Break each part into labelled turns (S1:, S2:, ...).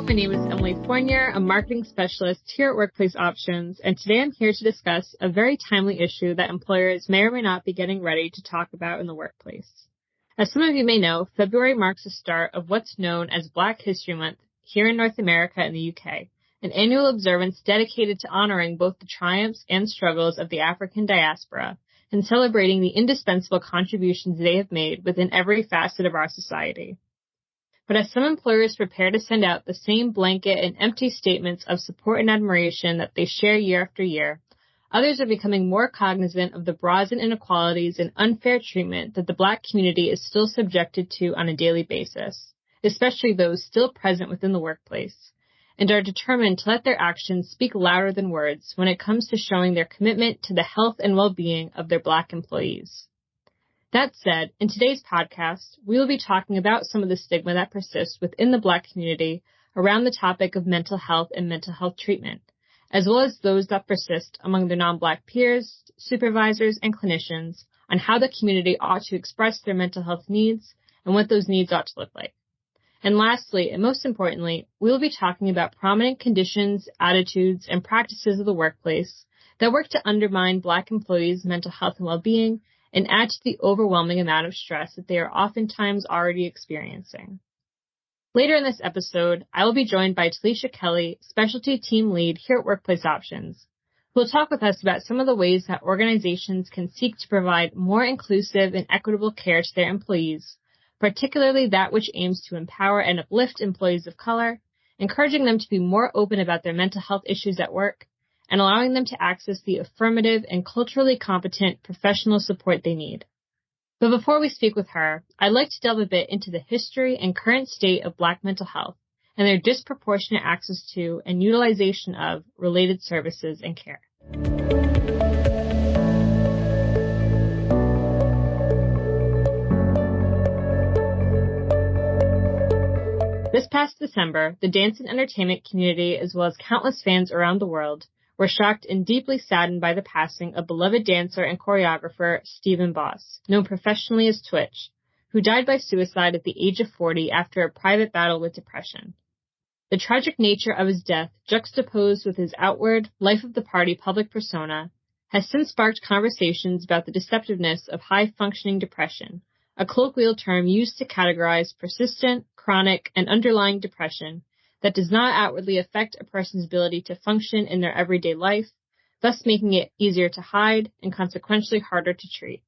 S1: my name is Emily Fournier, a marketing specialist here at Workplace Options, and today I'm here to discuss a very timely issue that employers may or may not be getting ready to talk about in the workplace. As some of you may know, February marks the start of what's known as Black History Month here in North America and the UK, an annual observance dedicated to honoring both the triumphs and struggles of the African diaspora and celebrating the indispensable contributions they have made within every facet of our society. But as some employers prepare to send out the same blanket and empty statements of support and admiration that they share year after year, others are becoming more cognizant of the brazen inequalities and unfair treatment that the Black community is still subjected to on a daily basis, especially those still present within the workplace, and are determined to let their actions speak louder than words when it comes to showing their commitment to the health and well-being of their Black employees. That said, in today's podcast, we will be talking about some of the stigma that persists within the Black community around the topic of mental health and mental health treatment, as well as those that persist among their non-Black peers, supervisors, and clinicians on how the community ought to express their mental health needs and what those needs ought to look like. And lastly, and most importantly, we will be talking about prominent conditions, attitudes, and practices of the workplace that work to undermine Black employees' mental health and well-being and add to the overwhelming amount of stress that they are oftentimes already experiencing. Later in this episode, I will be joined by Talisha Kelly, Specialty Team Lead here at Workplace Options, who will talk with us about some of the ways that organizations can seek to provide more inclusive and equitable care to their employees, particularly that which aims to empower and uplift employees of color, encouraging them to be more open about their mental health issues at work, and allowing them to access the affirmative and culturally competent professional support they need. But before we speak with her, I'd like to delve a bit into the history and current state of Black mental health and their disproportionate access to and utilization of related services and care. This past December, the dance and entertainment community, as well as countless fans around the world, were shocked and deeply saddened by the passing of beloved dancer and choreographer Stephen Boss, known professionally as Twitch, who died by suicide at the age of 40 after a private battle with depression. The tragic nature of his death, juxtaposed with his outward, life-of-the-party public persona, has since sparked conversations about the deceptiveness of high-functioning depression, a colloquial term used to categorize persistent, chronic, and underlying depression that does not outwardly affect a person's ability to function in their everyday life, thus making it easier to hide and consequentially harder to treat.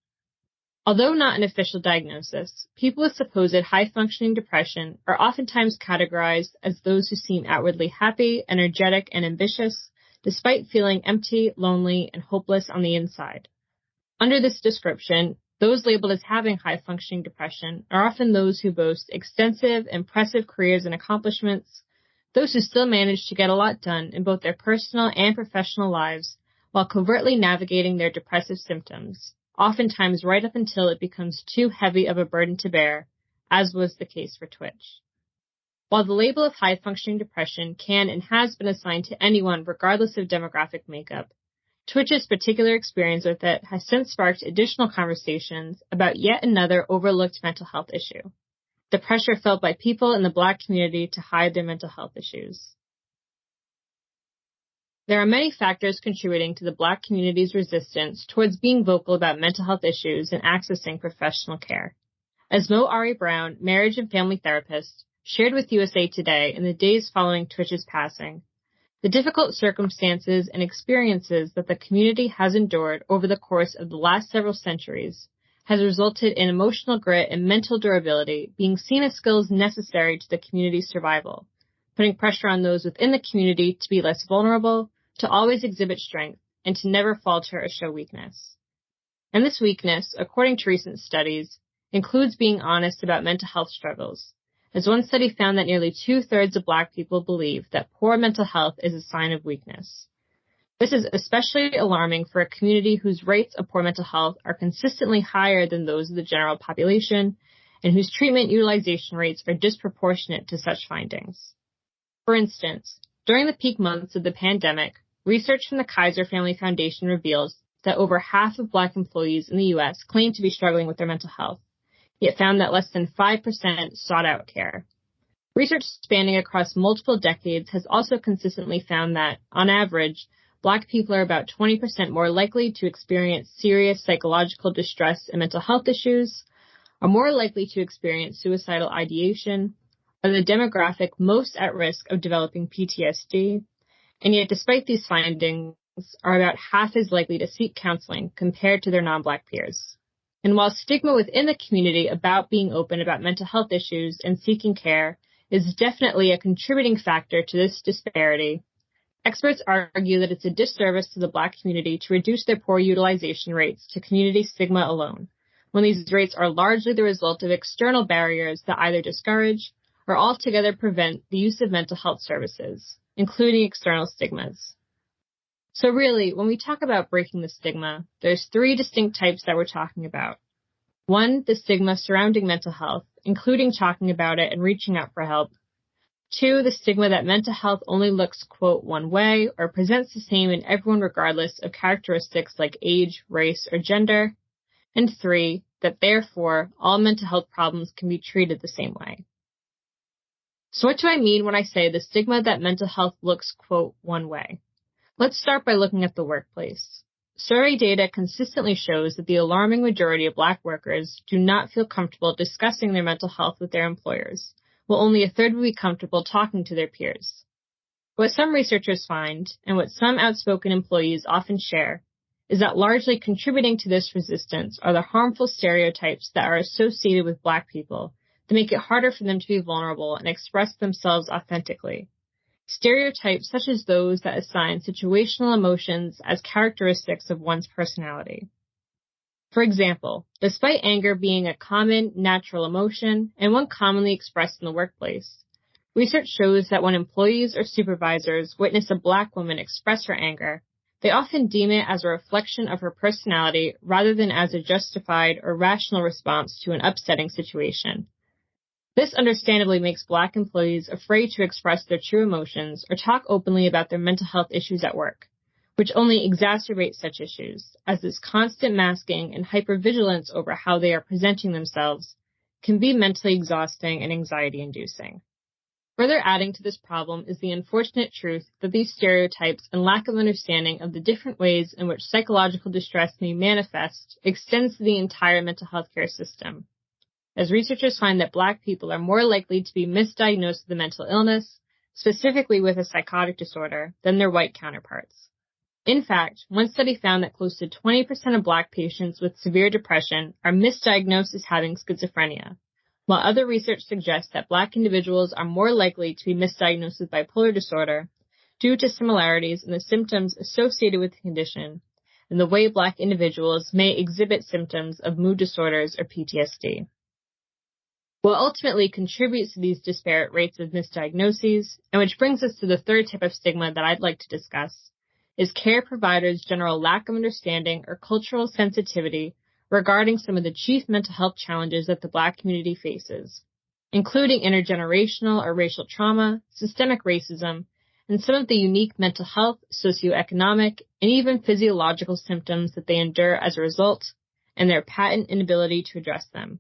S1: Although not an official diagnosis, people with supposed high-functioning depression are oftentimes categorized as those who seem outwardly happy, energetic, and ambitious, despite feeling empty, lonely, and hopeless on the inside. Under this description, those labeled as having high-functioning depression are often those who boast extensive, impressive careers and accomplishments, those who still manage to get a lot done in both their personal and professional lives while covertly navigating their depressive symptoms, oftentimes right up until it becomes too heavy of a burden to bear, as was the case for Twitch. While the label of high-functioning depression can and has been assigned to anyone regardless of demographic makeup, Twitch's particular experience with it has since sparked additional conversations about yet another overlooked mental health issue: the pressure felt by people in the Black community to hide their mental health issues. There are many factors contributing to the Black community's resistance towards being vocal about mental health issues and accessing professional care. As Mo Ari Brown, marriage and family therapist, shared with USA Today in the days following Twitch's passing, the difficult circumstances and experiences that the community has endured over the course of the last several centuries has resulted in emotional grit and mental durability being seen as skills necessary to the community's survival, putting pressure on those within the community to be less vulnerable, to always exhibit strength, and to never falter or show weakness. And this weakness, according to recent studies, includes being honest about mental health struggles, as one study found that nearly 2/3 of Black people believe that poor mental health is a sign of weakness. This is especially alarming for a community whose rates of poor mental health are consistently higher than those of the general population and whose treatment utilization rates are disproportionate to such findings. For instance, during the peak months of the pandemic, research from the Kaiser Family Foundation reveals that over half of Black employees in the U.S. claim to be struggling with their mental health, yet found that less than 5% sought out care. Research spanning across multiple decades has also consistently found that, on average, Black people are about 20% more likely to experience serious psychological distress and mental health issues, are more likely to experience suicidal ideation, are the demographic most at risk of developing PTSD, and yet despite these findings, are about half as likely to seek counseling compared to their non-Black peers. And while stigma within the community about being open about mental health issues and seeking care is definitely a contributing factor to this disparity, experts argue that it's a disservice to the Black community to reduce their poor utilization rates to community stigma alone, when these rates are largely the result of external barriers that either discourage or altogether prevent the use of mental health services, including external stigmas. So really, when we talk about breaking the stigma, there's three distinct types that we're talking about. One, the stigma surrounding mental health, including talking about it and reaching out for help. Two, the stigma that mental health only looks, quote, one way or presents the same in everyone regardless of characteristics like age, race, or gender. And three, that therefore all mental health problems can be treated the same way. So what do I mean when I say the stigma that mental health looks, quote, one way? Let's start by looking at the workplace. Survey data consistently shows that the alarming majority of Black workers do not feel comfortable discussing their mental health with their employers, while only a third would be comfortable talking to their peers. What some researchers find, and what some outspoken employees often share, is that largely contributing to this resistance are the harmful stereotypes that are associated with Black people that make it harder for them to be vulnerable and express themselves authentically. Stereotypes such as those that assign situational emotions as characteristics of one's personality. For example, despite anger being a common, natural emotion and one commonly expressed in the workplace, research shows that when employees or supervisors witness a Black woman express her anger, they often deem it as a reflection of her personality rather than as a justified or rational response to an upsetting situation. This understandably makes Black employees afraid to express their true emotions or talk openly about their mental health issues at work, which only exacerbates such issues, as this constant masking and hypervigilance over how they are presenting themselves can be mentally exhausting and anxiety-inducing. Further adding to this problem is the unfortunate truth that these stereotypes and lack of understanding of the different ways in which psychological distress may manifest extends to the entire mental health care system, as researchers find that Black people are more likely to be misdiagnosed with a mental illness, specifically with a psychotic disorder, than their white counterparts. In fact, one study found that close to 20% of Black patients with severe depression are misdiagnosed as having schizophrenia, while other research suggests that Black individuals are more likely to be misdiagnosed with bipolar disorder due to similarities in the symptoms associated with the condition and the way Black individuals may exhibit symptoms of mood disorders or PTSD. What ultimately contributes to these disparate rates of misdiagnoses, and which brings us to the third type of stigma that I'd like to discuss, is care providers' general lack of understanding or cultural sensitivity regarding some of the chief mental health challenges that the Black community faces, including intergenerational or racial trauma, systemic racism, and some of the unique mental health, socioeconomic, and even physiological symptoms that they endure as a result, and their patent inability to address them.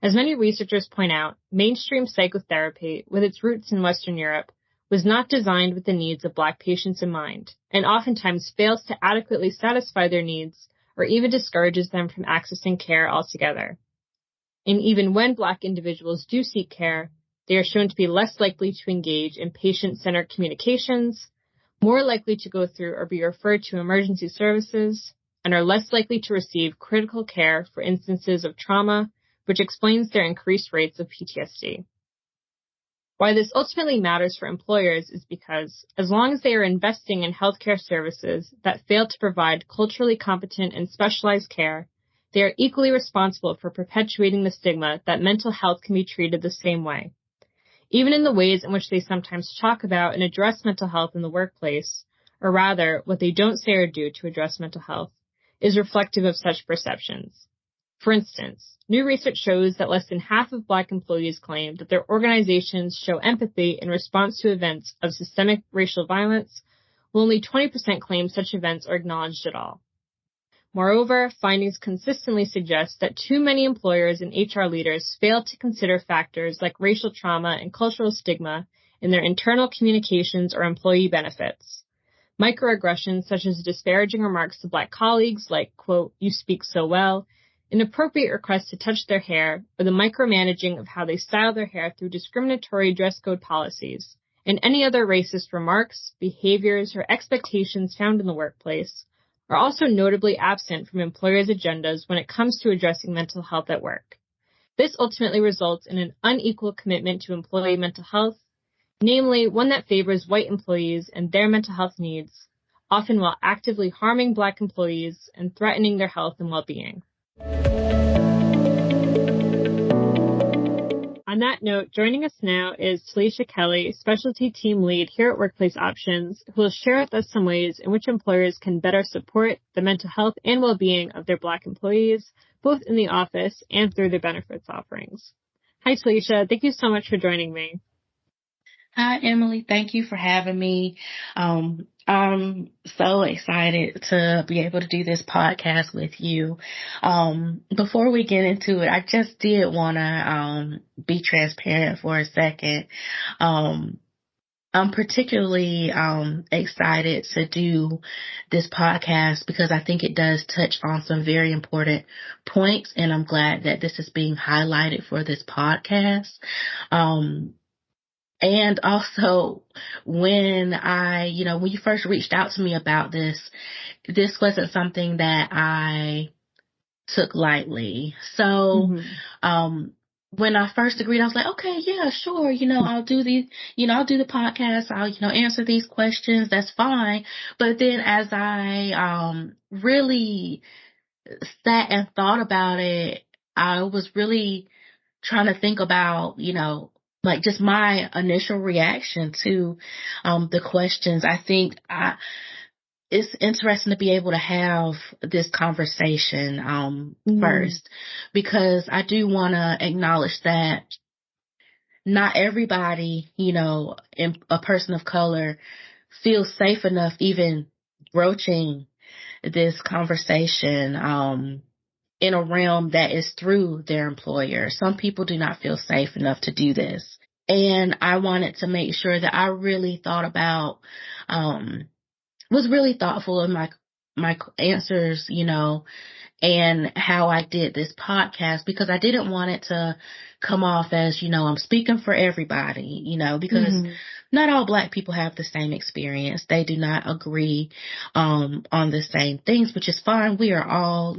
S1: As many researchers point out, mainstream psychotherapy, with its roots in Western Europe, was not designed with the needs of Black patients in mind, and oftentimes fails to adequately satisfy their needs or even discourages them from accessing care altogether. And even when Black individuals do seek care, they are shown to be less likely to engage in patient-centered communications, more likely to go through or be referred to emergency services, and are less likely to receive critical care for instances of trauma, which explains their increased rates of PTSD. Why this ultimately matters for employers is because, as long as they are investing in healthcare services that fail to provide culturally competent and specialized care, they are equally responsible for perpetuating the stigma that mental health can be treated the same way. Even in the ways in which they sometimes talk about and address mental health in the workplace, or rather, what they don't say or do to address mental health, is reflective of such perceptions. For instance, new research shows that less than half of Black employees claim that their organizations show empathy in response to events of systemic racial violence, while only 20% claim such events are acknowledged at all. Moreover, findings consistently suggest that too many employers and HR leaders fail to consider factors like racial trauma and cultural stigma in their internal communications or employee benefits. Microaggressions such as disparaging remarks to Black colleagues like, quote, "you speak so well," inappropriate requests to touch their hair, or the micromanaging of how they style their hair through discriminatory dress code policies, and any other racist remarks, behaviors, or expectations found in the workplace are also notably absent from employers' agendas when it comes to addressing mental health at work. This ultimately results in an unequal commitment to employee mental health, namely one that favors white employees and their mental health needs, often while actively harming Black employees and threatening their health and well-being. On that note, joining us now is Talisha Kelly, Specialty Team Lead here at Workplace Options, who will share with us some ways in which employers can better support the mental health and well-being of their Black employees, both in the office and through their benefits offerings. Hi, Talisha. Thank you so much for joining me.
S2: Hi, Emily. Thank you for having me. I'm so excited to be able to do this podcast with you. Before we get into it, I just did want to be transparent for a second. I'm particularly excited to do this podcast because I think it does touch on some very important points, and I'm glad that this is being highlighted for this podcast. And also, when when you first reached out to me about this wasn't something that I took lightly. So, when I first agreed, I was like, okay, yeah, sure. I'll do the podcast. I'll, answer these questions. That's fine. But then as I, really sat and thought about it, I was really trying to think about, like just my initial reaction to the questions. I think it's interesting to be able to have this conversation first, because I do want to acknowledge that not everybody, a person of color, feels safe enough even broaching this conversation in a realm that is through their employer. Some people do not feel safe enough to do this. And I wanted to make sure that I really thought about, was really thoughtful in my answers, and how I did this podcast, because I didn't want it to come off as, I'm speaking for everybody, because not all Black people have the same experience. They do not agree on the same things, which is fine. We are all,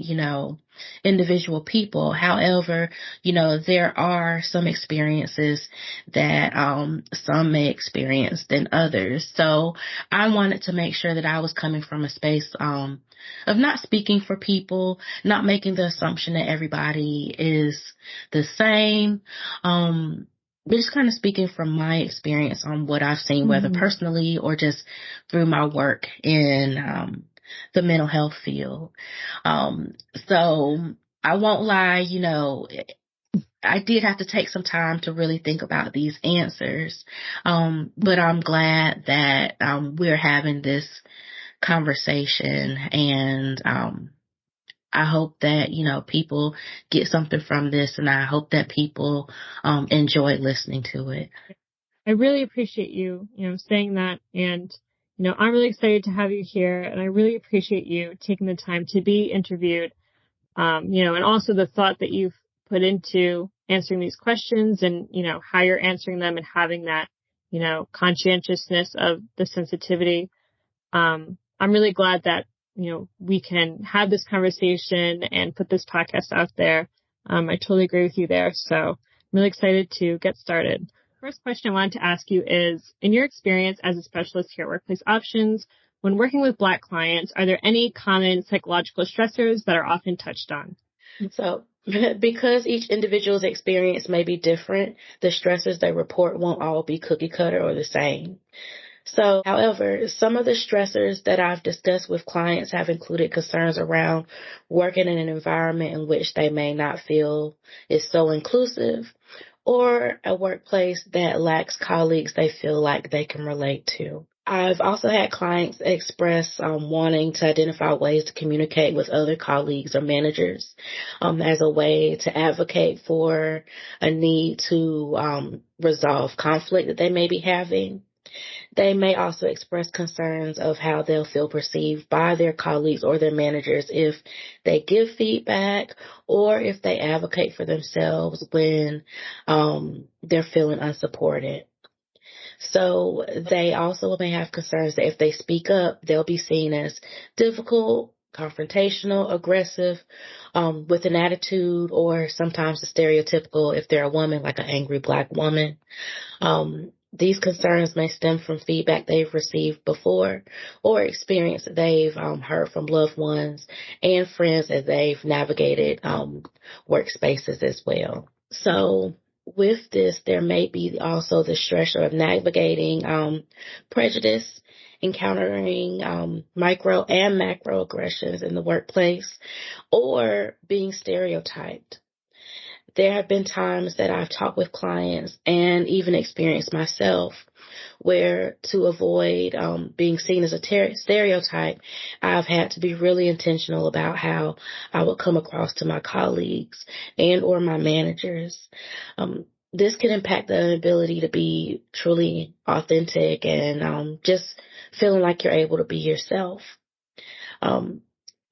S2: individual people. However, there are some experiences that some may experience than others. So I wanted to make sure that I was coming from a space of not speaking for people, not making the assumption that everybody is the same, but just kind of speaking from my experience on what I've seen, whether personally or just through my work in the mental health field. So I won't lie, I did have to take some time to really think about these answers. But I'm glad that we're having this conversation, and I hope that, people get something from this, and I hope that people enjoy listening to it.
S1: I really appreciate you, saying that, and I'm really excited to have you here, and I really appreciate you taking the time to be interviewed, and also the thought that you've put into answering these questions, and, how you're answering them, and having that, conscientiousness of the sensitivity. I'm really glad that, we can have this conversation and put this podcast out there. I totally agree with you there. So I'm really excited to get started. First question I wanted to ask you is, in your experience as a specialist here at Workplace Options, when working with Black clients, are there any common psychological stressors that are often touched on?
S2: So, because each individual's experience may be different, the stressors they report won't all be cookie cutter or the same. So, however, some of the stressors that I've discussed with clients have included concerns around working in an environment in which they may not feel is so inclusive, or a workplace that lacks colleagues they feel like they can relate to. I've also had clients express wanting to identify ways to communicate with other colleagues or managers as a way to advocate for a need to resolve conflict that they may be having. They may also express concerns of how they'll feel perceived by their colleagues or their managers if they give feedback or if they advocate for themselves when they're feeling unsupported. So they also may have concerns that if they speak up, they'll be seen as difficult, confrontational, aggressive, with an attitude, or sometimes the stereotypical, if they're a woman, like an angry Black woman. These concerns may stem from feedback they've received before or experience that they've heard from loved ones and friends as they've navigated workspaces as well. So with this, there may be also the stressor of navigating prejudice, encountering micro and macroaggressions in the workplace, or being stereotyped. There have been times that I've talked with clients and even experienced myself where to avoid being seen as a stereotype, I've had to be really intentional about how I would come across to my colleagues and or my managers. This can impact the ability to be truly authentic and just feeling like you're able to be yourself.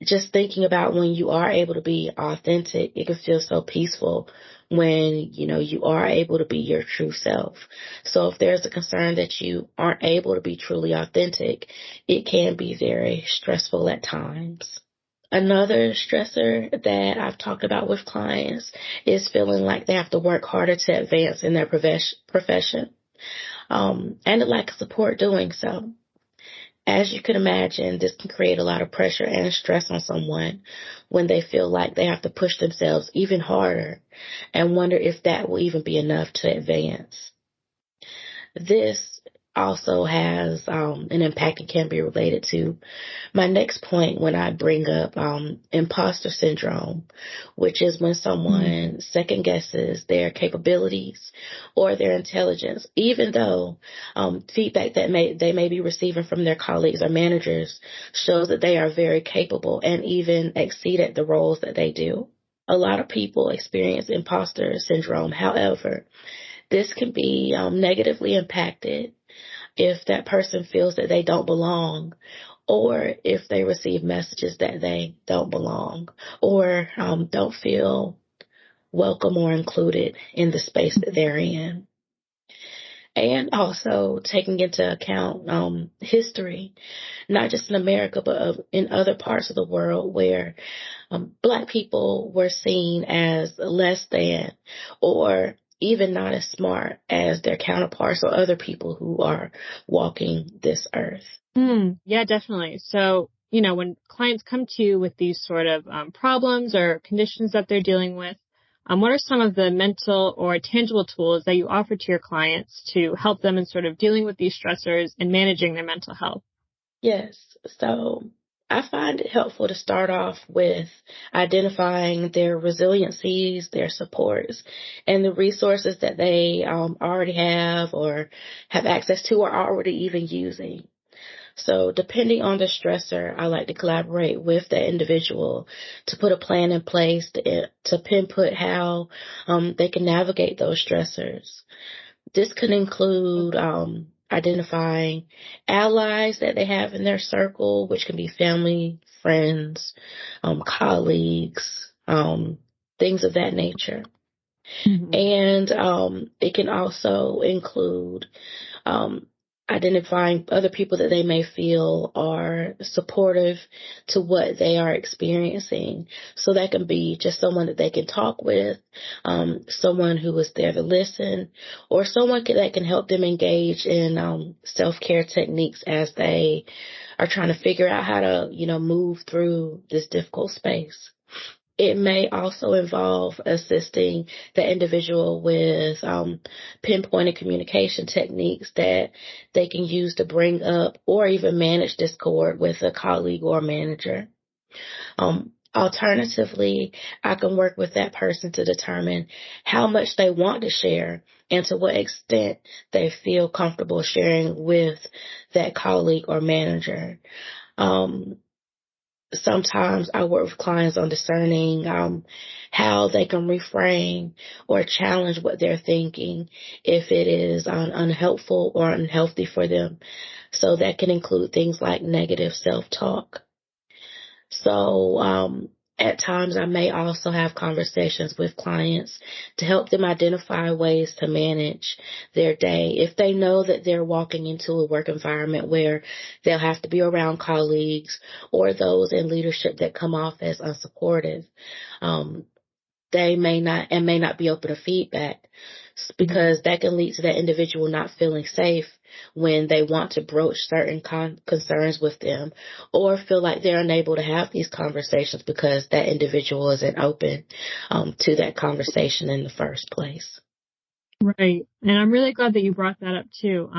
S2: Just thinking about when you are able to be authentic, it can feel so peaceful when, you are able to be your true self. So if there's a concern that you aren't able to be truly authentic, it can be very stressful at times. Another stressor that I've talked about with clients is feeling like they have to work harder to advance in their profession, and the lack of support doing so. As you can imagine, this can create a lot of pressure and stress on someone when they feel like they have to push themselves even harder and wonder if that will even be enough to advance. This also has an impact and can be related to my next point when I bring up imposter syndrome, which is when someone second guesses their capabilities or their intelligence, even though feedback that they may be receiving from their colleagues or managers shows that they are very capable and even exceed at the roles that they do. A lot of people experience imposter syndrome. However, this can be negatively impacted if that person feels that they don't belong, or if they receive messages that they don't belong, or don't feel welcome or included in the space that they're in. And also taking into account history, not just in America, but in other parts of the world where Black people were seen as less than or even not as smart as their counterparts or other people who are walking this earth.
S1: Yeah, definitely. So, when clients come to you with these sort of problems or conditions that they're dealing with, what are some of the mental or tangible tools that you offer to your clients to help them in sort of dealing with these stressors and managing their mental health?
S2: Yes. So I find it helpful to start off with identifying their resiliencies, their supports, and the resources that they already have or have access to or are already even using. So depending on the stressor, I like to collaborate with the individual to put a plan in place to pinpoint how they can navigate those stressors. This could include identifying allies that they have in their circle, which can be family, friends, colleagues, things of that nature. And it can also include identifying other people that they may feel are supportive to what they are experiencing. So that can be just someone that they can talk with, someone who is there to listen, or someone that can help them engage in self-care techniques as they are trying to figure out how to, move through this difficult space. It may also involve assisting the individual with pinpointed communication techniques that they can use to bring up or even manage discord with a colleague or manager. Alternatively, I can work with that person to determine how much they want to share and to what extent they feel comfortable sharing with that colleague or manager. Um, Sometimes I work with clients on discerning how they can reframe or challenge what they're thinking if it is unhelpful or unhealthy for them. So that can include things like negative self-talk. So at times I may also have conversations with clients to help them identify ways to manage their day. If they know that they're walking into a work environment where they'll have to be around colleagues or those in leadership that come off as unsupportive, um, they may not be open to feedback because that can lead to that individual not feeling safe when they want to broach certain concerns with them or feel like they're unable to have these conversations because that individual isn't open to that conversation in the first place.
S1: Right. And I'm really glad that you brought that up too.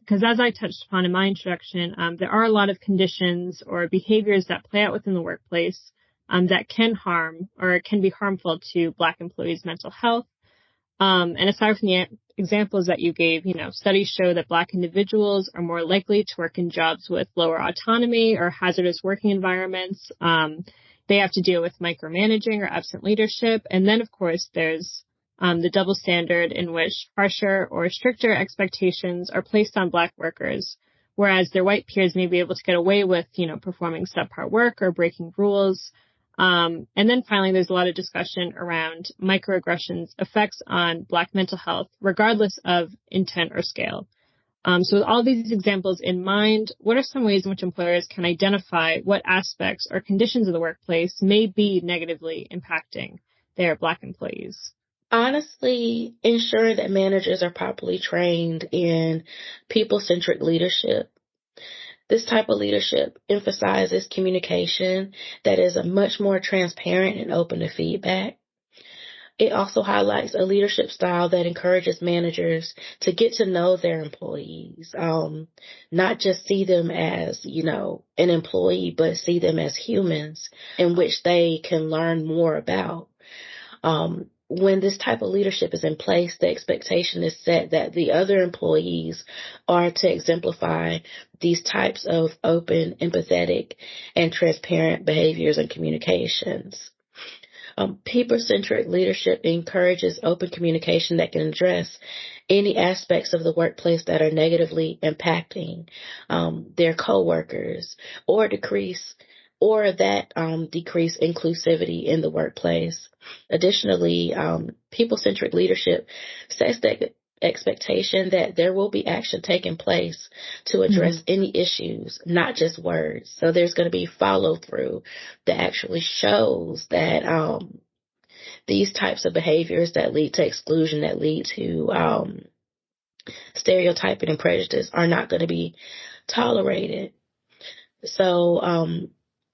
S1: Because as I touched upon in my introduction, there are a lot of conditions or behaviors that play out within the workplace that can harm or can be harmful to Black employees' mental health. And aside from the examples that you gave, studies show that Black individuals are more likely to work in jobs with lower autonomy or hazardous working environments. They have to deal with micromanaging or absent leadership. And then, of course, there's the double standard in which harsher or stricter expectations are placed on Black workers, whereas their white peers may be able to get away with, performing subpar work or breaking rules. And then finally, there's a lot of discussion around microaggressions' effects on Black mental health, regardless of intent or scale. So with all these examples in mind, what are some ways in which employers can identify what aspects or conditions of the workplace may be negatively impacting their Black employees?
S2: Honestly, ensuring that managers are properly trained in people-centric leadership. This type of leadership emphasizes communication that is much more transparent and open to feedback. It also highlights a leadership style that encourages managers to get to know their employees, not just see them as, an employee, but see them as humans in which they can learn more about. When this type of leadership is in place, the expectation is set that the other employees are to exemplify these types of open, empathetic, and transparent behaviors and communications. People-centric leadership encourages open communication that can address any aspects of the workplace that are negatively impacting their coworkers or decrease inclusivity in the workplace. Additionally, people-centric leadership sets the expectation that there will be action taking place to address any issues, not just words. So there's going to be follow through that actually shows that these types of behaviors that lead to exclusion, that lead to stereotyping and prejudice are not going to be tolerated. So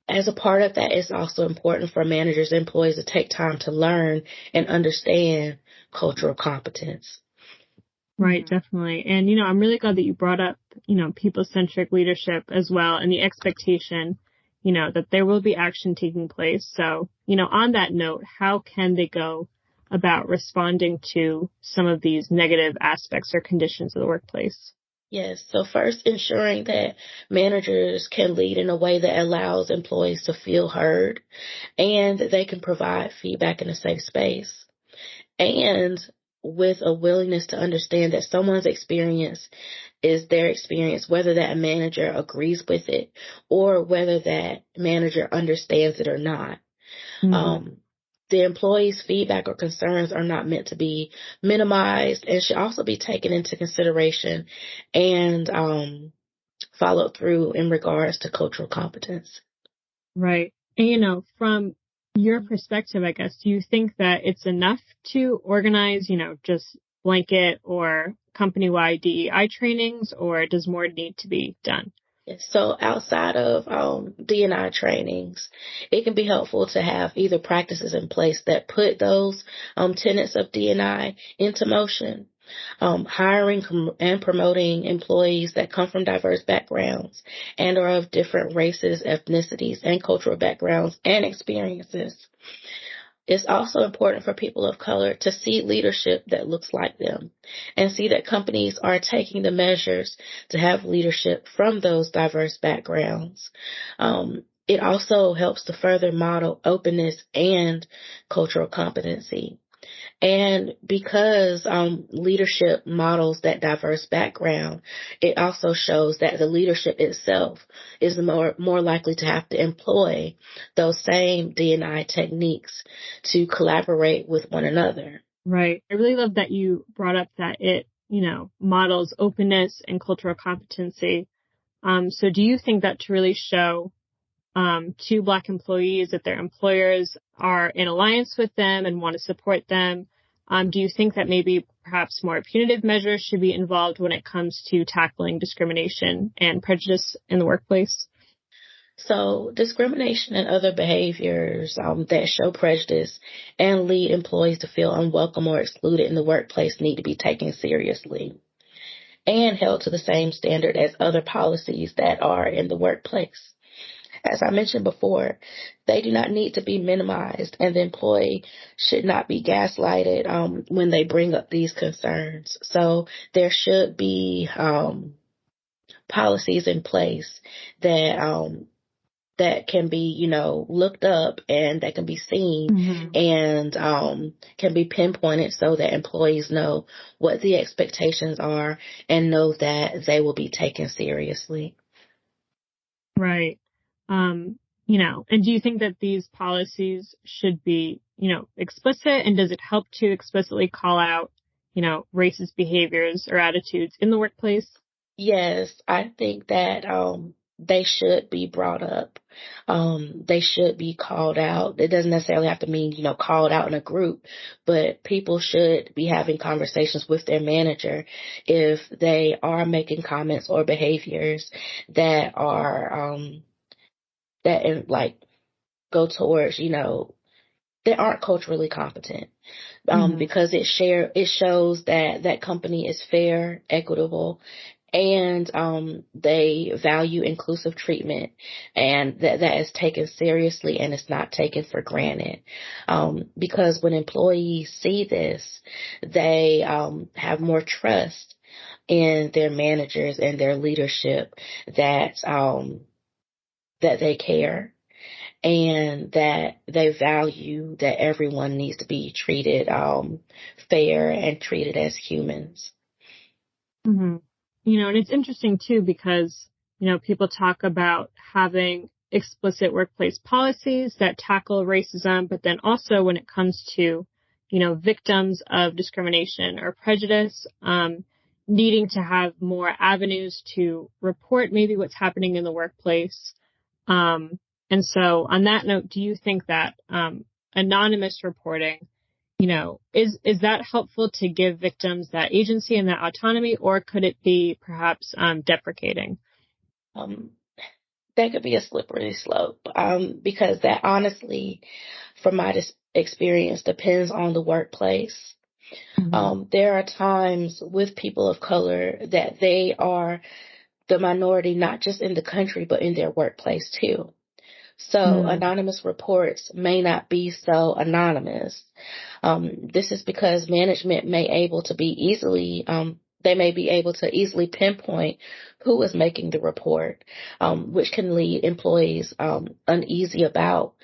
S2: as a part of that, it's also important for managers and employees to take time to learn and understand cultural competence.
S1: Right, definitely. And, I'm really glad that you brought up, people-centric leadership as well and the expectation, that there will be action taking place. So, on that note, how can they go about responding to some of these negative aspects or conditions of the workplace?
S2: Yes. So first, ensuring that managers can lead in a way that allows employees to feel heard and that they can provide feedback in a safe space. And with a willingness to understand that someone's experience is their experience, whether that manager agrees with it or whether that manager understands it or not. The employee's feedback or concerns are not meant to be minimized and should also be taken into consideration and followed through in regards to cultural competence.
S1: Right. And, from your perspective, I guess, do you think that it's enough to organize, just blanket or company-wide DEI trainings, or does more need to be done?
S2: So outside of D&I trainings, it can be helpful to have either practices in place that put those tenets of D&I into motion. Hiring and promoting employees that come from diverse backgrounds and are of different races, ethnicities, and cultural backgrounds and experiences. It's also important for people of color to see leadership that looks like them and see that companies are taking the measures to have leadership from those diverse backgrounds. It also helps to further model openness and cultural competency. And because leadership models that diverse background, it also shows that the leadership itself is more likely to have to employ those same D&I techniques to collaborate with one another.
S1: Right. I really love that you brought up that it, models openness and cultural competency. So do you think that to really show to Black employees that their employers are in alliance with them and want to support them? Do you think that maybe perhaps more punitive measures should be involved when it comes to tackling discrimination and prejudice in the workplace?
S2: So discrimination and other behaviors that show prejudice and lead employees to feel unwelcome or excluded in the workplace need to be taken seriously and held to the same standard as other policies that are in the workplace. As I mentioned before, they do not need to be minimized, and the employee should not be gaslighted when they bring up these concerns. So there should be policies in place that that can be, looked up and that can be seen and can be pinpointed so that employees know what the expectations are and know that they will be taken seriously.
S1: Right. And do you think that these policies should be, explicit, and does it help to explicitly call out, racist behaviors or attitudes in the workplace?
S2: Yes, I think that they should be brought up. They should be called out. It doesn't necessarily have to mean, called out in a group, but people should be having conversations with their manager if they are making comments or behaviors that are like go towards, that aren't culturally competent. Because it shows that that company is fair, equitable, and they value inclusive treatment, and that is taken seriously and it's not taken for granted. Because when employees see this, they have more trust in their managers and their leadership that that they care and that they value that everyone needs to be treated fair and treated as humans.
S1: Mm-hmm. And it's interesting too because, people talk about having explicit workplace policies that tackle racism, but then also when it comes to, victims of discrimination or prejudice, needing to have more avenues to report maybe what's happening in the workplace. And so on that note, do you think that anonymous reporting, is that helpful to give victims that agency and that autonomy, or could it be perhaps deprecating?
S2: That could be a slippery slope because that honestly, from my experience, depends on the workplace. There are times with people of color that they are the minority, not just in the country, but in their workplace too. So anonymous reports may not be so anonymous. This is because management may be able to easily pinpoint who is making the report, which can lead employees uneasy about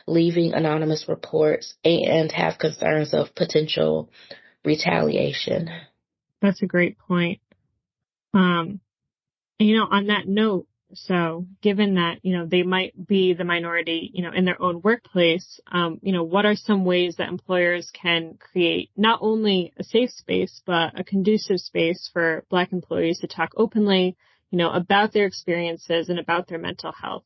S2: leaving anonymous reports and have concerns of potential retaliation.
S1: That's a great point. On that note, so given that, they might be the minority, in their own workplace, what are some ways that employers can create not only a safe space, but a conducive space for Black employees to talk openly, about their experiences and about their mental health?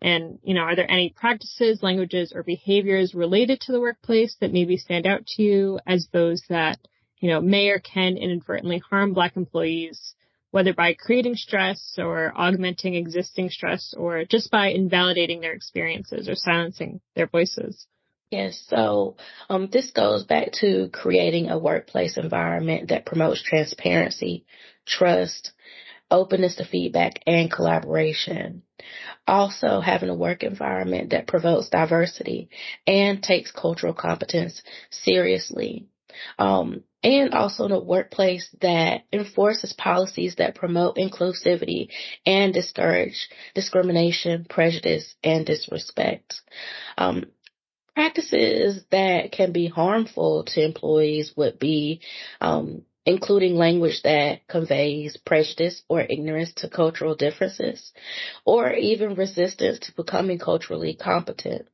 S1: And, are there any practices, languages, or behaviors related to the workplace that maybe stand out to you as those that, may or can inadvertently harm Black employees, whether by creating stress or augmenting existing stress or just by invalidating their experiences or silencing their voices?
S2: Yes, so this goes back to creating a workplace environment that promotes transparency, trust, openness to feedback, and collaboration. Also, having a work environment that promotes diversity and takes cultural competence seriously. And also in a workplace that enforces policies that promote inclusivity and discourage discrimination, prejudice, and disrespect. Um, Practices that can be harmful to employees would be including language that conveys prejudice or ignorance to cultural differences, or even resistance to becoming culturally competent.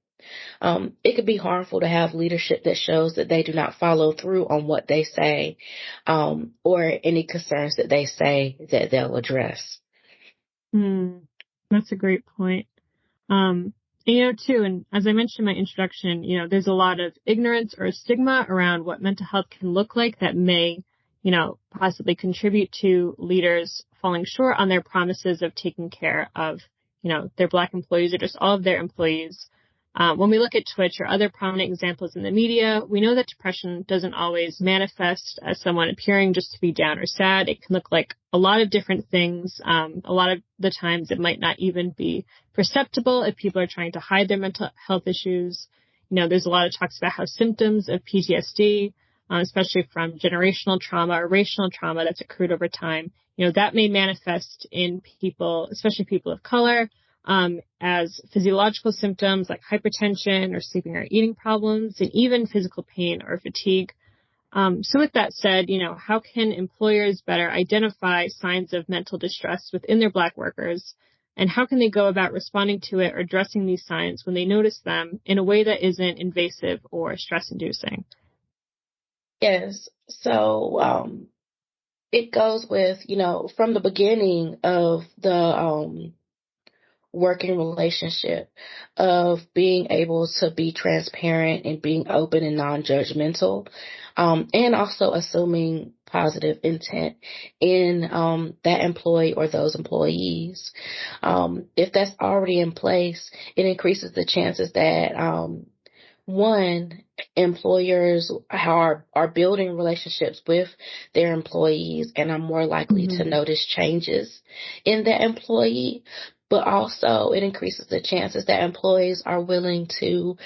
S2: It could be harmful to have leadership that shows that they do not follow through on what they say, or any concerns that they say that they'll address.
S1: That's a great point. Um, too, and as I mentioned in my introduction, there's a lot of ignorance or stigma around what mental health can look like that may, possibly contribute to leaders falling short on their promises of taking care of, their Black employees or just all of their employees. When we look at Twitch or other prominent examples in the media, we know that depression doesn't always manifest as someone appearing just to be down or sad. It can look like a lot of different things. A lot of the times it might not even be perceptible if people are trying to hide their mental health issues. There's a lot of talks about how symptoms of PTSD, especially from generational trauma or racial trauma that's accrued over time, that may manifest in people, especially people of color, as physiological symptoms like hypertension or sleeping or eating problems, and even physical pain or fatigue. So with that said, how can employers better identify signs of mental distress within their Black workers? And how can they go about responding to it or addressing these signs when they notice them in a way that isn't invasive or stress-inducing?
S2: Yes. So it goes with, from the beginning of the working relationship, of being able to be transparent and being open and non-judgmental, and also assuming positive intent in that employee or those employees. If that's already in place, it increases the chances that one, employers are building relationships with their employees and are more likely to notice changes in that employee. But also it increases the chances that employees are willing to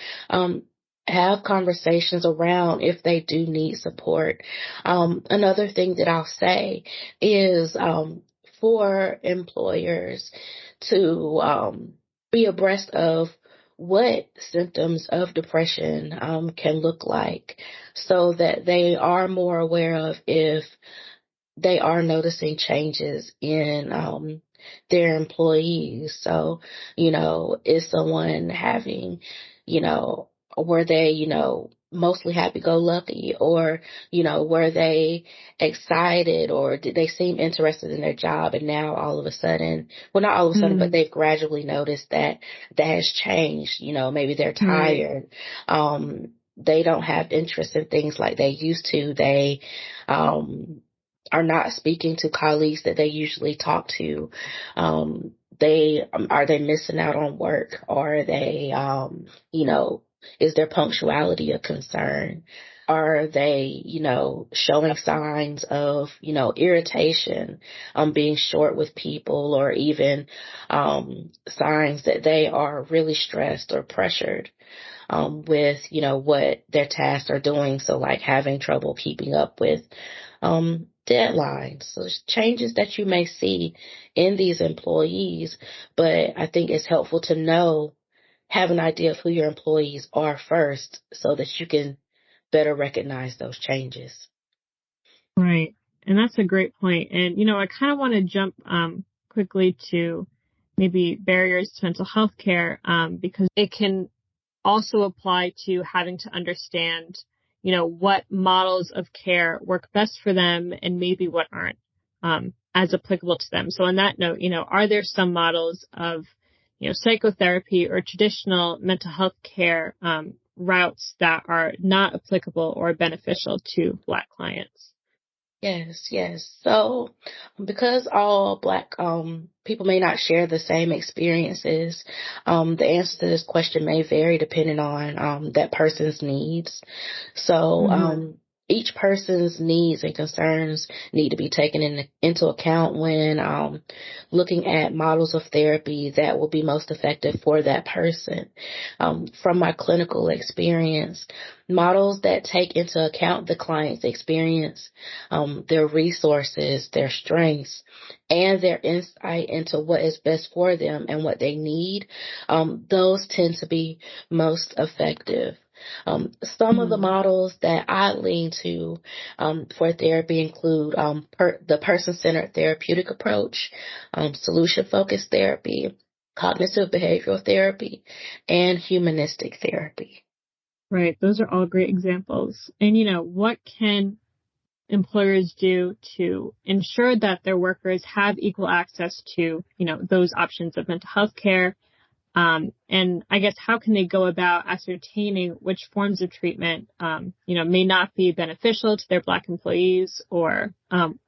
S2: have conversations around if they do need support. Another thing that I'll say is for employers to be abreast of what symptoms of depression can look like, so that they are more aware of if they are noticing changes in their employees. So, is someone having, were they, mostly happy-go-lucky, or, were they excited, or did they seem interested in their job, and now all of a sudden, well, not all of a sudden, but they've gradually noticed that that has changed. Maybe they're tired. They don't have interest in things like they used to. They are not speaking to colleagues that they usually talk to. Are they missing out on work? Are they, is their punctuality a concern? Are they, showing signs of, irritation, being short with people, or even signs that they are really stressed or pressured with, what their tasks are doing. So like having trouble keeping up with deadlines. So there's changes that you may see in these employees, but I think it's helpful to have an idea of who your employees are first, so that you can better recognize those changes.
S1: Right. And that's a great point. And, I kind of want to jump quickly to maybe barriers to mental health care, because it can also apply to having to understand, what models of care work best for them and maybe what aren't as applicable to them. So on that note, are there some models of, psychotherapy or traditional mental health care routes that are not applicable or beneficial to Black clients?
S2: Yes, yes. So, because all Black people may not share the same experiences, the answer to this question may vary depending on that person's needs. So, each person's needs and concerns need to be taken into account when looking at models of therapy that will be most effective for that person. From my clinical experience, models that take into account the client's experience, their resources, their strengths, and their insight into what is best for them and what they need, those tend to be most effective. Some of the models that I lean to for therapy include the person-centered therapeutic approach, solution-focused therapy, cognitive behavioral therapy, and humanistic therapy.
S1: Right. Those are all great examples. And, what can employers do to ensure that their workers have equal access to, those options of mental health care? And I guess how can they go about ascertaining which forms of treatment, may not be beneficial to their Black employees, or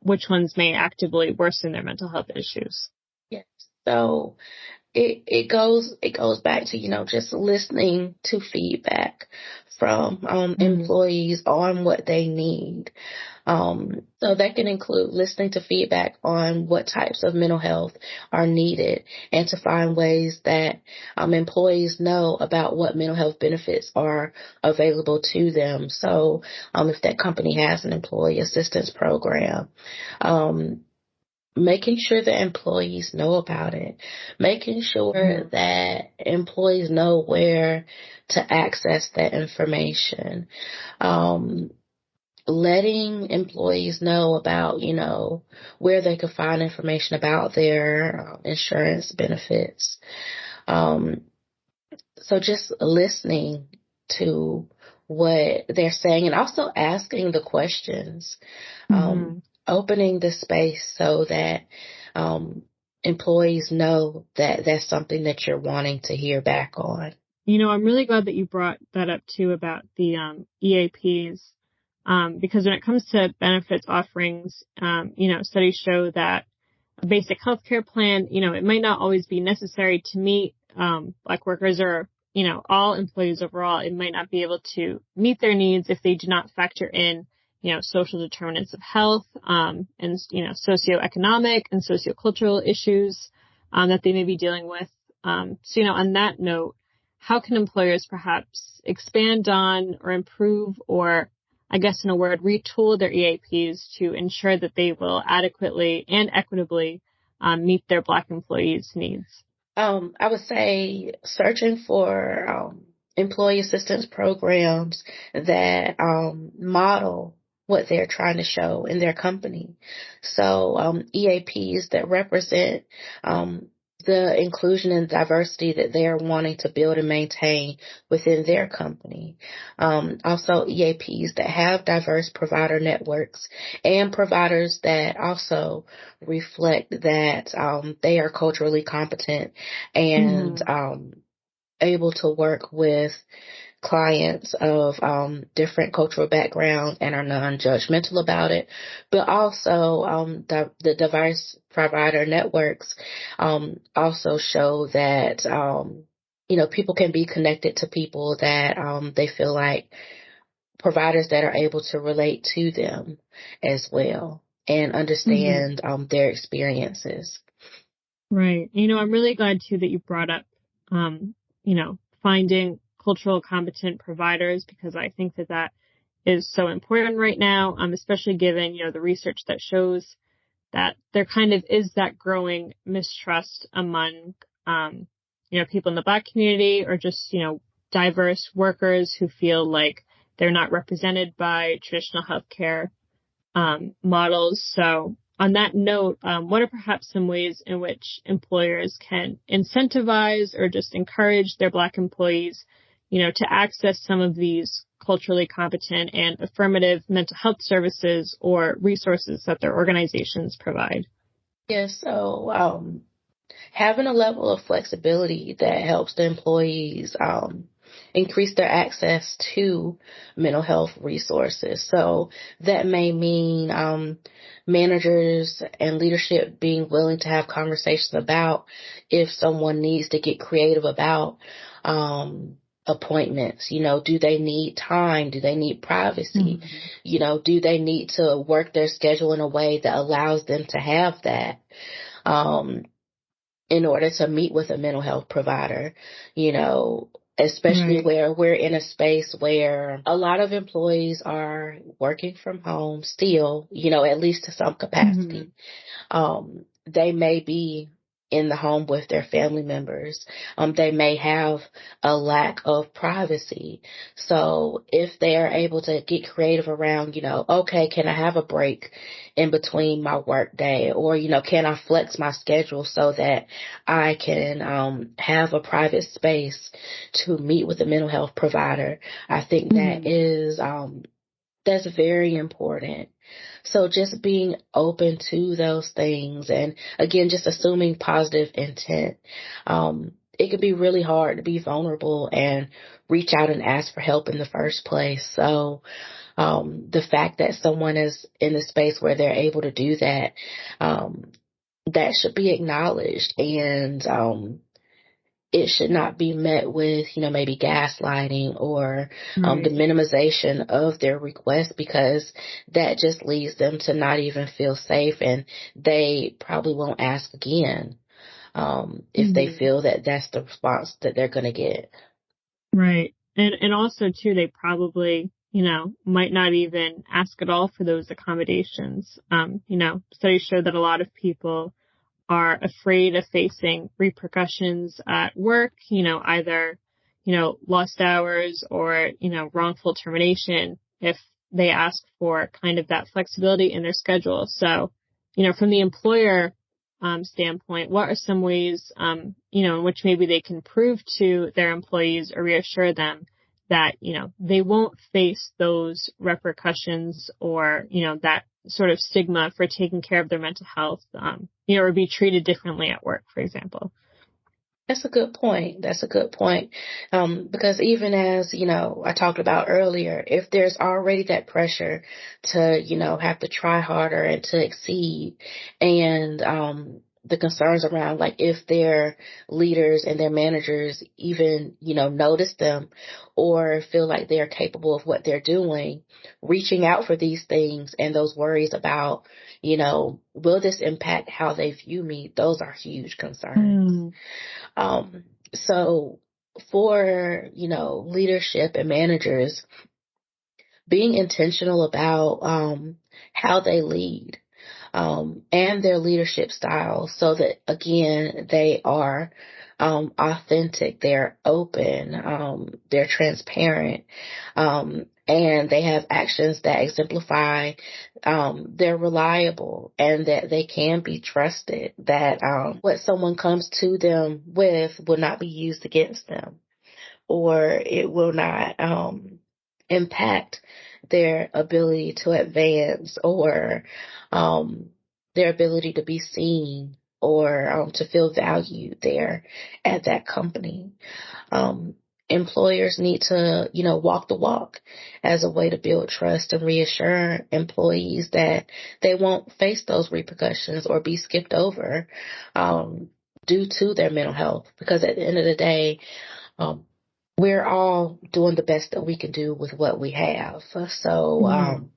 S1: which ones may actively worsen their mental health issues?
S2: Yes. So it goes back to, just listening to feedback from employees on what they need. So that can include listening to feedback on what types of mental health are needed, and to find ways that employees know about what mental health benefits are available to them. So if that company has an employee assistance program, making sure that employees know about it, making sure that employees know where to access that information, letting employees know about, where they can find information about their insurance benefits. So just listening to what they're saying, and also asking the questions, opening the space so that employees know that that's something that you're wanting to hear back on.
S1: I'm really glad that you brought that up too about the EAPs, because when it comes to benefits offerings, studies show that a basic healthcare plan, it might not always be necessary to meet Black workers or, all employees overall. It might not be able to meet their needs if they do not factor in, social determinants of health, and, socioeconomic and sociocultural issues that they may be dealing with. So, on that note, how can employers perhaps expand on or improve, or I guess in a word, retool their EAPs to ensure that they will adequately and equitably meet their Black employees' needs?
S2: I would say searching for employee assistance programs that model what they're trying to show in their company. So EAPs that represent the inclusion and diversity that they're wanting to build and maintain within their company. Also EAPs that have diverse provider networks, and providers that also reflect that they are culturally competent and able to work with clients of different cultural backgrounds and are non-judgmental about it, but also the diverse provider networks also show that people can be connected to people that they feel like providers that are able to relate to them as well and understand their experiences.
S1: Right. I'm really glad too that you brought up, finding cultural competent providers, because I think that that is so important right now, especially given, the research that shows that there kind of is that growing mistrust among, people in the Black community, or just, diverse workers who feel like they're not represented by traditional healthcare models. So on that note, what are perhaps some ways in which employers can incentivize or just encourage their Black employees, to access some of these culturally competent and affirmative mental health services or resources that their organizations provide?
S2: Yes, so having a level of flexibility that helps the employees increase their access to mental health resources. So that may mean managers and leadership being willing to have conversations about if someone needs to get creative about appointments. Do they need time? Do they need privacy? Do they need to work their schedule in a way that allows them to have that? In order to meet with a mental health provider, especially where we're in a space where a lot of employees are working from home still, at least to some capacity. They may be in the home with their family members. They may have a lack of privacy. So if they are able to get creative around, okay, can I have a break in between my work day? Or, can I flex my schedule so that I can have a private space to meet with a mental health provider? I think that is that's very important. So just being open to those things, and again, just assuming positive intent. It can be really hard to be vulnerable and reach out and ask for help in the first place. So the fact that someone is in a space where they're able to do that, that should be acknowledged, and it should not be met with, maybe gaslighting or the minimization of their request, because that just leads them to not even feel safe, and they probably won't ask again if they feel that that's the response that they're going to get.
S1: Right. And also, too, they probably, might not even ask at all for those accommodations. Studies show that a lot of people are afraid of facing repercussions at work, either, lost hours or, wrongful termination if they ask for kind of that flexibility in their schedule. So, from the employer standpoint, what are some ways, in which maybe they can prove to their employees or reassure them that, they won't face those repercussions or, that sort of stigma for taking care of their mental health, or be treated differently at work, for example?
S2: That's a good point. Because even as, I talked about earlier, if there's already that pressure to, have to try harder and to exceed, and the concerns around, like, if their leaders and their managers even, notice them or feel like they are capable of what they're doing, reaching out for these things and those worries about, will this impact how they view me? Those are huge concerns. So for, leadership and managers, being intentional about how they lead and their leadership style, so that, again, they are authentic, they're open, they're transparent, and they have actions that exemplify they're reliable and that they can be trusted, that what someone comes to them with will not be used against them, or it will not impact their ability to advance, or their ability to be seen, or to feel valued there at that company. Employers need to, walk the walk as a way to build trust and reassure employees that they won't face those repercussions or be skipped over due to their mental health. Because at the end of the day, we're all doing the best that we can do with what we have. So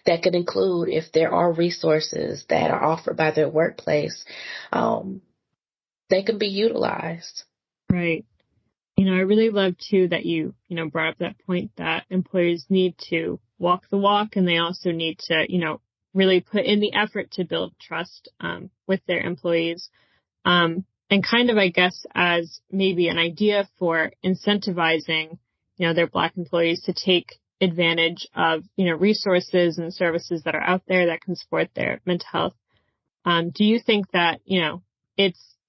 S2: that could include, if there are resources that are offered by their workplace, they can be utilized.
S1: Right. I really love, too, that you brought up that point that employers need to walk the walk, and they also need to, really put in the effort to build trust with their employees. And kind of, I guess, as maybe an idea for incentivizing, their Black employees to take advantage of, resources and services that are out there that can support their mental health. Do you think that,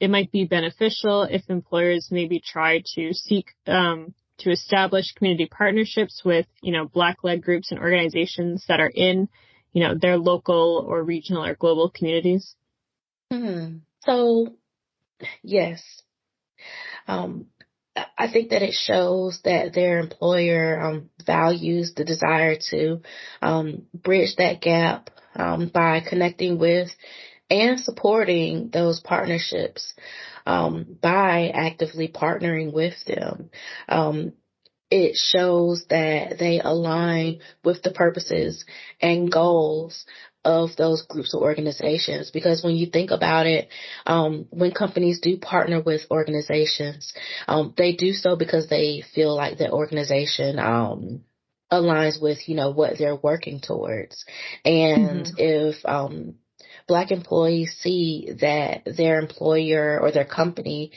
S1: it might be beneficial if employers maybe try to seek to establish community partnerships with, Black-led groups and organizations that are in, their local or regional or global communities?
S2: So, yes. I think that it shows that their employer values the desire to bridge that gap by connecting with and supporting those partnerships by actively partnering with them. It shows that they align with the purposes and goals of those groups or organizations. Because when you think about it, when companies do partner with organizations, they do so because they feel like the organization aligns with, what they're working towards. And if Black employees see that their employer or their company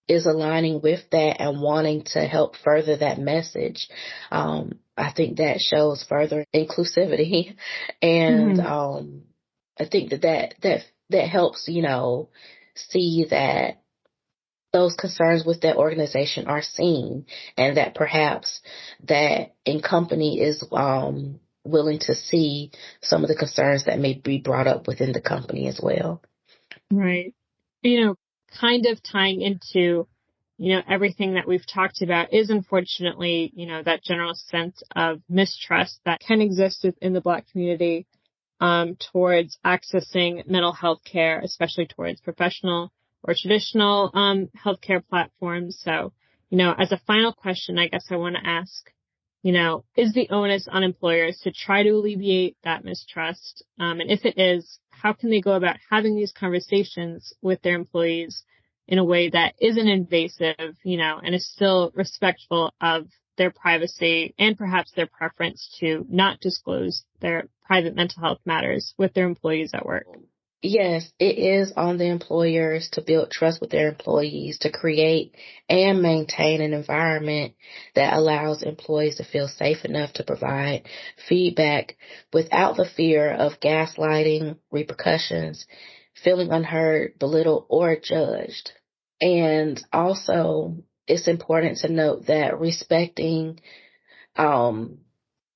S2: is aligning with that and wanting to help further that message, I think that shows further inclusivity. And I think that helps, see that those concerns with that organization are seen, and that perhaps that in company is willing to see some of the concerns that may be brought up within the company as well.
S1: Right. Kind of tying into, everything that we've talked about is unfortunately, that general sense of mistrust that can exist within the Black community towards accessing mental health care, especially towards professional or traditional healthcare platforms. So, as a final question, I guess I want to ask, is the onus on employers to try to alleviate that mistrust? And if it is, how can they go about having these conversations with their employees in a way that isn't invasive, and is still respectful of their privacy and perhaps their preference to not disclose their private mental health matters with their employees at work?
S2: Yes, it is on the employers to build trust with their employees, to create and maintain an environment that allows employees to feel safe enough to provide feedback without the fear of gaslighting, repercussions, feeling unheard, belittled, or judged. And also, it's important to note that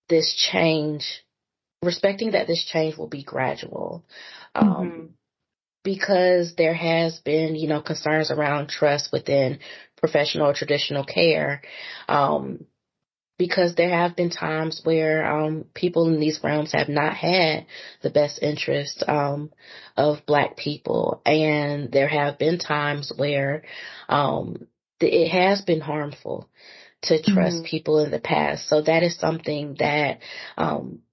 S2: this change, respecting that this change will be gradual. Because there has been, concerns around trust within professional or traditional care. Because there have been times where people in these realms have not had the best interest of Black people. And there have been times where it has been harmful to trust people in the past. So that is something that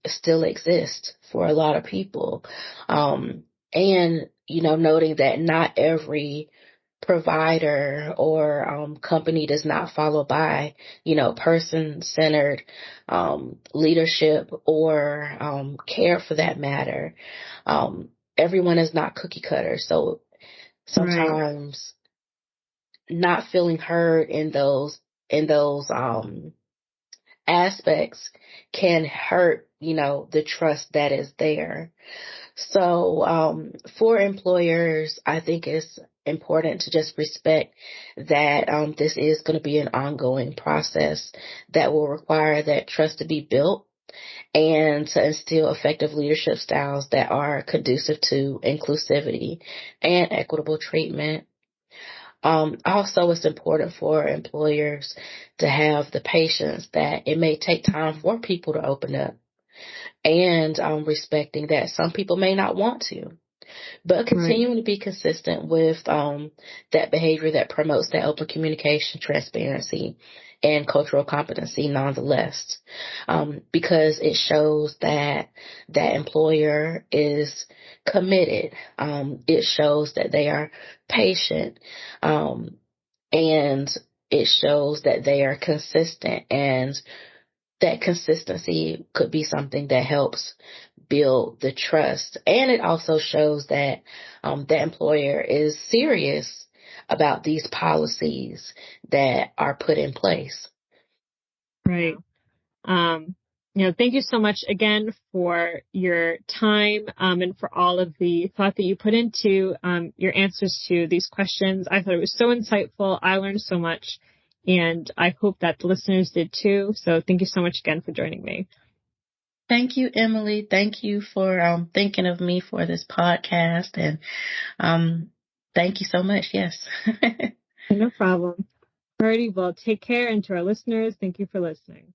S2: still exists for a lot of people. And, noting that not every provider or company does not follow by, person-centered leadership or care for that matter. Everyone is not cookie cutter. So sometimes not feeling heard in those aspects can hurt, the trust that is there. So, for employers, I think it's important to just respect that this is going to be an ongoing process that will require that trust to be built and to instill effective leadership styles that are conducive to inclusivity and equitable treatment. Also, it's important for employers to have the patience that it may take time for people to open up, and respecting that some people may not want to, but continuing to be consistent with that behavior that promotes that open communication, transparency, and cultural competency nonetheless, because it shows that that employer is committed. It shows that they are patient, and it shows that they are consistent, and that consistency could be something that helps build the trust. And it also shows that the employer is serious about these policies that are put in place.
S1: Right. Thank you so much again for your time and for all of the thought that you put into your answers to these questions. I thought it was so insightful. I learned so much, and I hope that the listeners did too. So thank you so much again for joining me.
S2: Thank you, Emily. Thank you for thinking of me for this podcast, and thank you so much. Yes.
S1: No problem. Alrighty, well, take care, and to our listeners, thank you for listening.